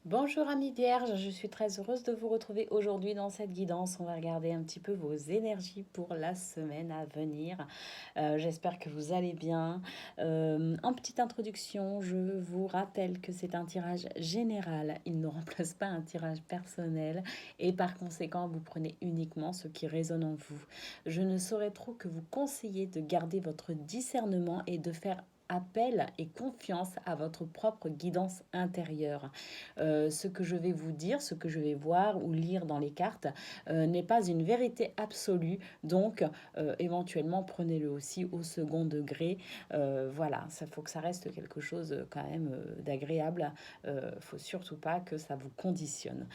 Bonjour amis vierges, je suis très heureuse de vous retrouver aujourd'hui dans cette guidance. On va regarder un petit peu vos énergies pour la semaine à venir. J'espère que vous allez bien. En petite introduction, je vous rappelle que c'est un tirage général. Il ne remplace pas un tirage personnel et par conséquent, vous prenez uniquement ce qui résonne en vous. Je ne saurais trop que vous conseiller de garder votre discernement et de faire appel et confiance à votre propre guidance intérieure. Ce que je vais vous dire, ce que je vais voir ou lire dans les cartes n'est pas une vérité absolue. Donc, éventuellement, prenez-le aussi au second degré. Voilà, ça faut que ça reste quelque chose quand même d'agréable. Faut surtout pas que ça vous conditionne.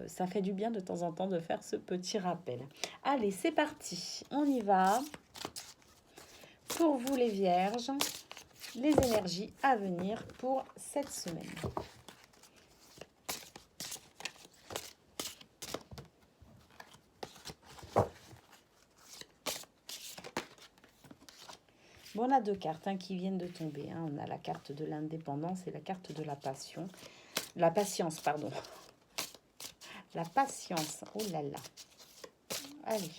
Ça fait du bien de temps en temps de faire ce petit rappel. Allez, c'est parti. On y va. Pour vous les vierges, les énergies à venir pour cette semaine. Bon, on a deux cartes qui viennent de tomber. On a la carte de l'indépendance et la carte de la passion. La patience, pardon. La patience. Oh là là. Allez.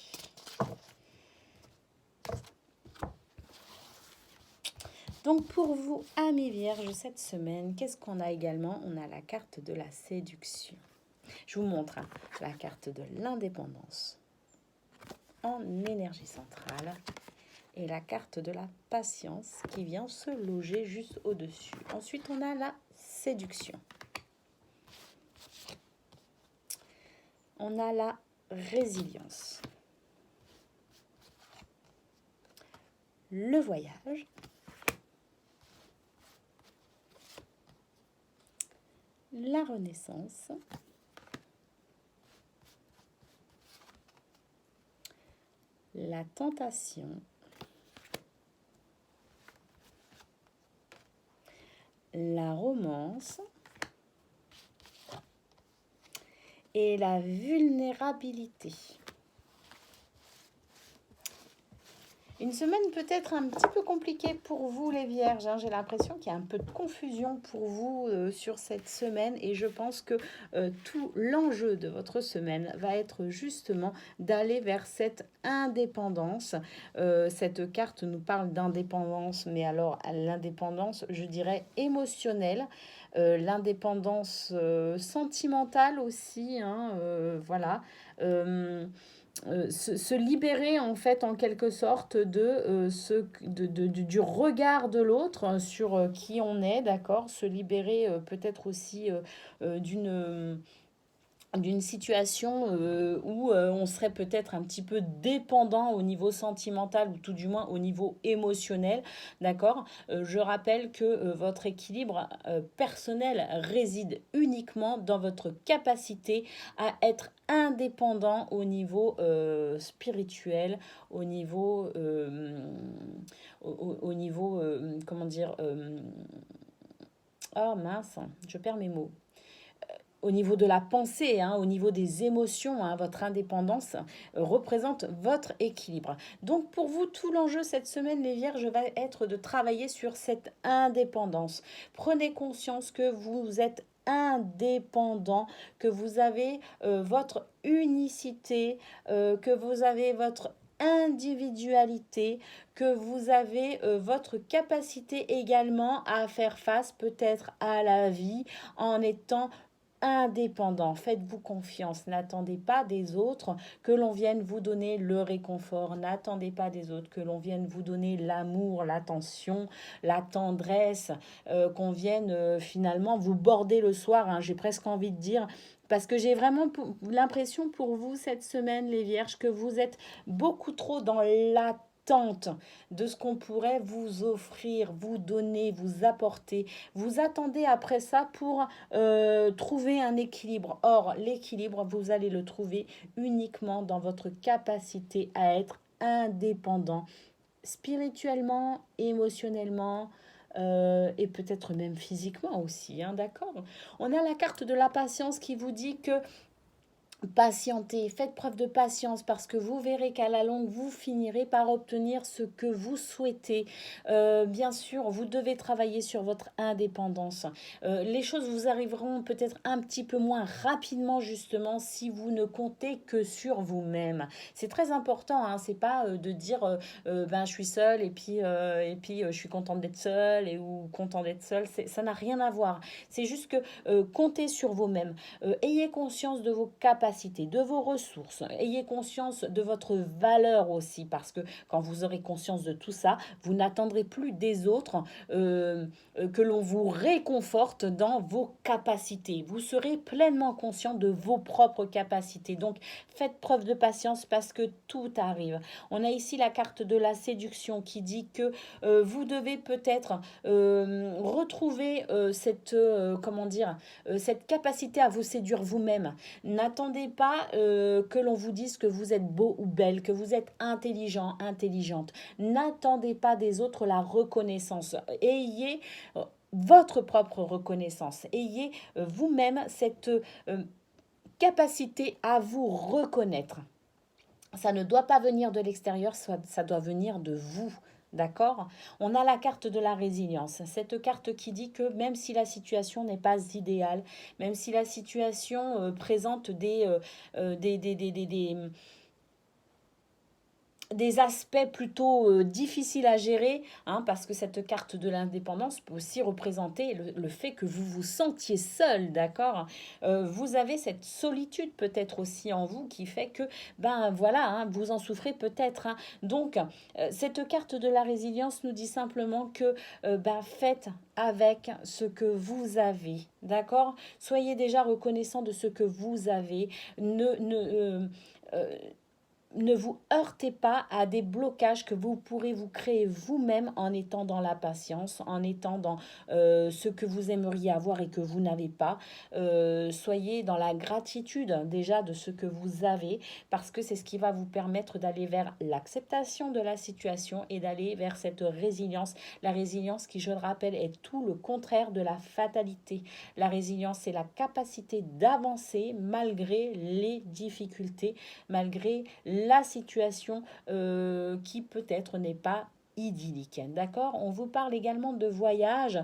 Donc pour vous, amis vierges, cette semaine, qu'est-ce qu'on a également? On a la carte de la séduction. Je vous montre la carte de l'indépendance en énergie centrale et la carte de la patience qui vient se loger juste au-dessus. Ensuite, on a la séduction. On a la résilience. Le voyage. La renaissance. La tentation. La romance. Et la vulnérabilité. Une semaine peut-être un petit peu compliquée pour vous les vierges. J'ai l'impression qu'il y a un peu de confusion pour vous sur cette semaine. Et je pense que tout l'enjeu de votre semaine va être justement d'aller vers cette indépendance. Cette carte nous parle d'indépendance, mais alors l'indépendance, je dirais, émotionnelle. L'indépendance sentimentale aussi. Voilà. Se libérer en fait en quelque sorte du regard de l'autre sur qui on est, d'accord, se libérer peut-être aussi d'une situation où on serait peut-être un petit peu dépendant au niveau sentimental ou tout du moins au niveau émotionnel, d'accord. Je rappelle que votre équilibre personnel réside uniquement dans votre capacité à être indépendant au niveau spirituel, au niveau, au niveau comment dire, oh mince, je perds mes mots, au niveau de la pensée, au niveau des émotions, votre indépendance représente votre équilibre. Donc pour vous, tout l'enjeu cette semaine, les vierges, va être de travailler sur cette indépendance. Prenez conscience que vous êtes indépendant, que vous avez votre unicité, que vous avez votre individualité, que vous avez votre capacité également à faire face peut-être à la vie en étant indépendant. Faites-vous confiance. N'attendez pas des autres que l'on vienne vous donner le réconfort. N'attendez pas des autres que l'on vienne vous donner l'amour, l'attention, la tendresse, qu'on vienne finalement vous border le soir. J'ai presque envie de dire. Parce que j'ai vraiment l'impression pour vous cette semaine, les vierges, que vous êtes beaucoup trop dans l'attente de ce qu'on pourrait vous offrir, vous donner, vous apporter. Vous attendez après ça pour trouver un équilibre. Or, l'équilibre, vous allez le trouver uniquement dans votre capacité à être indépendant, spirituellement, émotionnellement, et peut-être même physiquement aussi, d'accord. On a la carte de la patience qui vous dit que Patientez, faites preuve de patience parce que vous verrez qu'à la longue, vous finirez par obtenir ce que vous souhaitez. Bien sûr, vous devez travailler sur votre indépendance. Les choses vous arriveront peut-être un petit peu moins rapidement justement si vous ne comptez que sur vous-même. C'est très important, hein, c'est pas de dire ben je suis seule je suis contente d'être seule ou content d'être seule. Ça n'a rien à voir. C'est juste que comptez sur vous-même. Ayez conscience de vos capacités, de vos ressources. Ayez conscience de votre valeur aussi, parce que quand vous aurez conscience de tout ça, vous n'attendrez plus des autres que l'on vous réconforte dans vos capacités. Vous serez pleinement conscient de vos propres capacités. Donc, faites preuve de patience parce que tout arrive. On a ici la carte de la séduction qui dit que vous devez peut-être retrouver comment dire, cette capacité à vous séduire vous-même. N'attendez pas que l'on vous dise que vous êtes beau ou belle, que vous êtes intelligent, intelligente. N'attendez pas des autres la reconnaissance. Ayez votre propre reconnaissance. Ayez vous-même cette capacité à vous reconnaître. Ça ne doit pas venir de l'extérieur, ça doit venir de vous. D'accord? On a la carte de la résilience. Cette carte qui dit que même si la situation n'est pas idéale, même si la situation présente des aspects plutôt difficiles à gérer, hein, parce que cette carte de l'indépendance peut aussi représenter le fait que vous vous sentiez seul, d'accord. Vous avez cette solitude peut-être aussi en vous qui fait que, ben voilà, hein, vous en souffrez peut-être. Hein. Donc, cette carte de la résilience nous dit simplement que ben, faites avec ce que vous avez, d'accord. Soyez déjà reconnaissant de ce que vous avez. Euh, ne vous heurtez pas à des blocages que vous pourrez vous créer vous-même en étant dans la patience, en étant dans ce que vous aimeriez avoir et que vous n'avez pas. Soyez dans la gratitude déjà de ce que vous avez parce que c'est ce qui va vous permettre d'aller vers l'acceptation de la situation et d'aller vers cette résilience. La résilience qui, je le rappelle, est tout le contraire de la fatalité. La résilience, c'est la capacité d'avancer malgré les difficultés, malgré la situation qui peut-être n'est pas idyllique. D'accord. On vous parle également de voyage.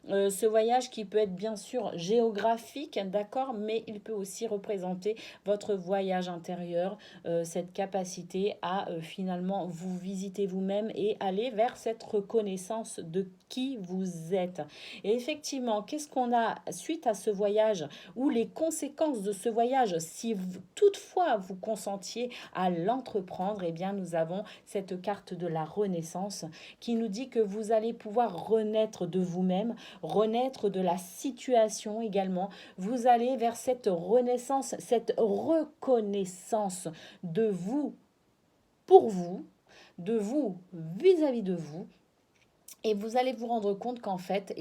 Ce voyage qui peut être bien sûr géographique, d'accord, mais il peut aussi représenter votre voyage intérieur, cette capacité à finalement vous visiter vous-même et aller vers cette reconnaissance de qui vous êtes. Et effectivement, qu'est-ce qu'on a suite à ce voyage ou les conséquences de ce voyage si toutefois vous consentiez à l'entreprendre? Eh bien, nous avons cette carte de la renaissance qui nous dit que vous allez pouvoir renaître de vous-même, renaître de la situation également. Vous allez vers cette renaissance, cette reconnaissance de vous pour vous, de vous vis-à-vis de vous. Et vous allez vous rendre compte qu'en fait,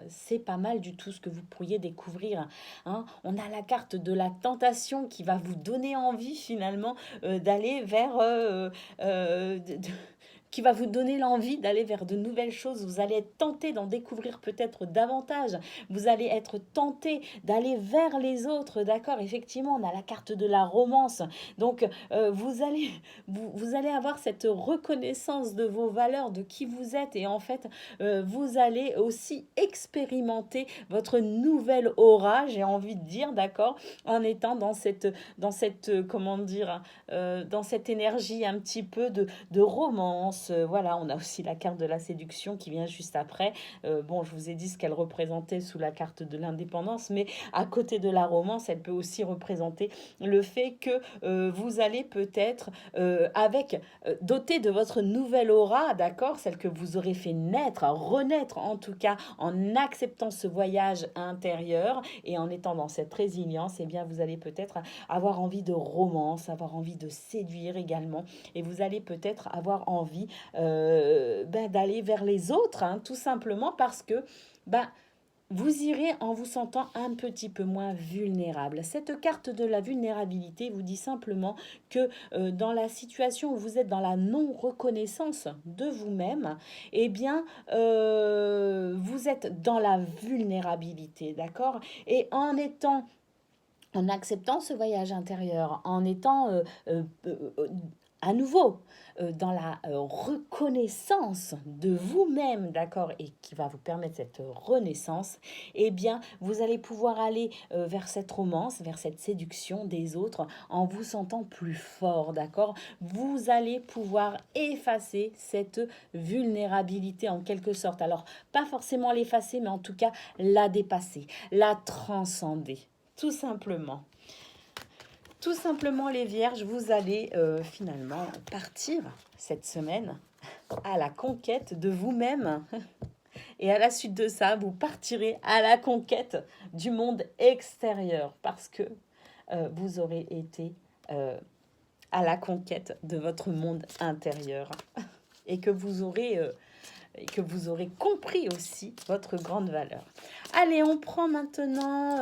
c'est pas mal du tout ce que vous pourriez découvrir. Hein. On a la carte de la tentation qui va vous donner envie finalement d'aller vers qui va vous donner l'envie d'aller vers de nouvelles choses. Vous allez être tenté d'en découvrir peut-être davantage. Vous allez être tenté d'aller vers les autres. D'accord. Effectivement, on a la carte de la romance. Donc, vous allez avoir cette reconnaissance de vos valeurs, de qui vous êtes. Et en fait, vous allez aussi expérimenter votre nouvelle aura, j'ai envie de dire, d'accord, en étant comment dire, dans cette énergie un petit peu de romance. Voilà, on a aussi la carte de la séduction qui vient juste après. Bon, je vous ai dit ce qu'elle représentait sous la carte de l'indépendance, mais à côté de la romance, elle peut aussi représenter le fait que vous allez peut-être doté de votre nouvelle aura, d'accord, celle que vous aurez fait naître, renaître en tout cas, en acceptant ce voyage intérieur et en étant dans cette résilience, eh bien vous allez peut-être avoir envie de romance, avoir envie de séduire également, et vous allez peut-être avoir envie d'aller vers les autres, hein, tout simplement parce que vous irez en vous sentant un petit peu moins vulnérable. Cette carte de la vulnérabilité vous dit simplement que dans la situation où vous êtes dans la non-reconnaissance de vous-même, eh bien, vous êtes dans la vulnérabilité, d'accord? Et en étant en acceptant ce voyage intérieur, en étant à nouveau dans la reconnaissance de vous-même, d'accord, et qui va vous permettre cette renaissance, eh bien, vous allez pouvoir aller vers cette romance, vers cette séduction des autres en vous sentant plus fort, d'accord. Vous allez pouvoir effacer cette vulnérabilité en quelque sorte. Alors, pas forcément l'effacer, mais en tout cas la dépasser, la transcender, tout simplement. Tout simplement, les vierges, vous allez finalement partir cette semaine à la conquête de vous-même. Et à la suite de ça, vous partirez à la conquête du monde extérieur parce que vous aurez été à la conquête de votre monde intérieur et que vous aurez compris aussi votre grande valeur. Allez, on prend maintenant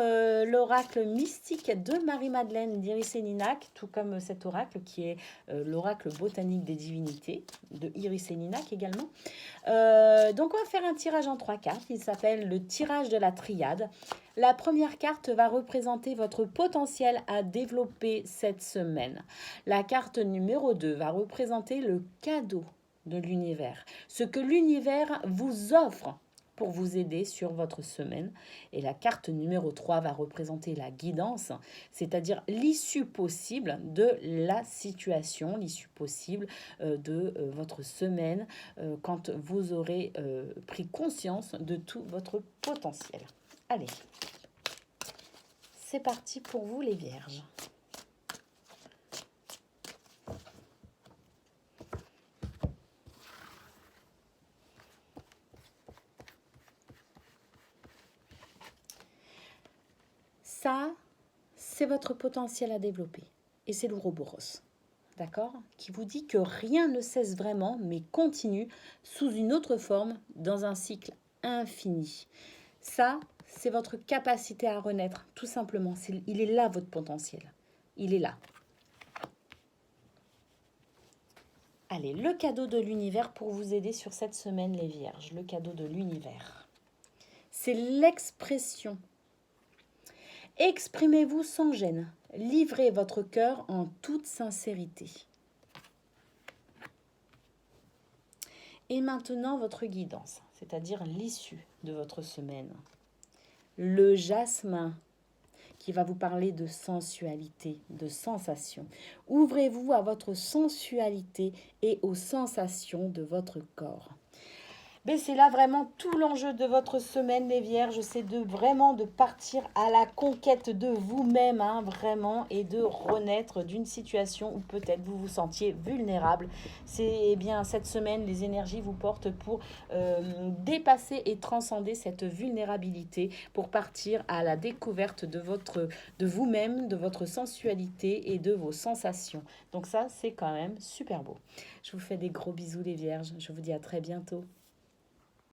l'oracle mystique de Marie-Madeleine d'Iris et Ninac, tout comme cet oracle qui est l'oracle botanique des divinités de Iris et Ninac également. Donc on va faire un tirage en 3 cartes, il s'appelle le tirage de la triade. La première carte va représenter votre potentiel à développer cette semaine. La carte numéro 2 va représenter le cadeau de l'univers, ce que l'univers vous offre pour vous aider sur votre semaine. Et la carte numéro 3 va représenter la guidance, c'est-à-dire l'issue possible de la situation, l'issue possible de votre semaine quand vous aurez pris conscience de tout votre potentiel. Allez, c'est parti pour vous les vierges. Ça, c'est votre potentiel à développer. Et c'est l'Ouroboros, d'accord, qui vous dit que rien ne cesse vraiment, mais continue sous une autre forme dans un cycle infini. Ça, c'est votre capacité à renaître, tout simplement. Il est là, votre potentiel. Il est là. Allez, le cadeau de l'univers pour vous aider sur cette semaine, les vierges. Le cadeau de l'univers. C'est l'expression. Exprimez-vous sans gêne. Livrez votre cœur en toute sincérité. Et maintenant, votre guidance, c'est-à-dire l'issue de votre semaine. Le jasmin, qui va vous parler de sensualité, de sensation. Ouvrez-vous à votre sensualité et aux sensations de votre corps. Mais c'est là vraiment tout l'enjeu de votre semaine, les vierges, c'est vraiment de partir à la conquête de vous-même, hein, vraiment, et de renaître d'une situation où peut-être vous vous sentiez vulnérable. C'est bien cette semaine, les énergies vous portent pour dépasser et transcender cette vulnérabilité, pour partir à la découverte de vous-même, de votre sensualité et de vos sensations. Donc ça, c'est quand même super beau. Je vous fais des gros bisous, les vierges. Je vous dis à très bientôt.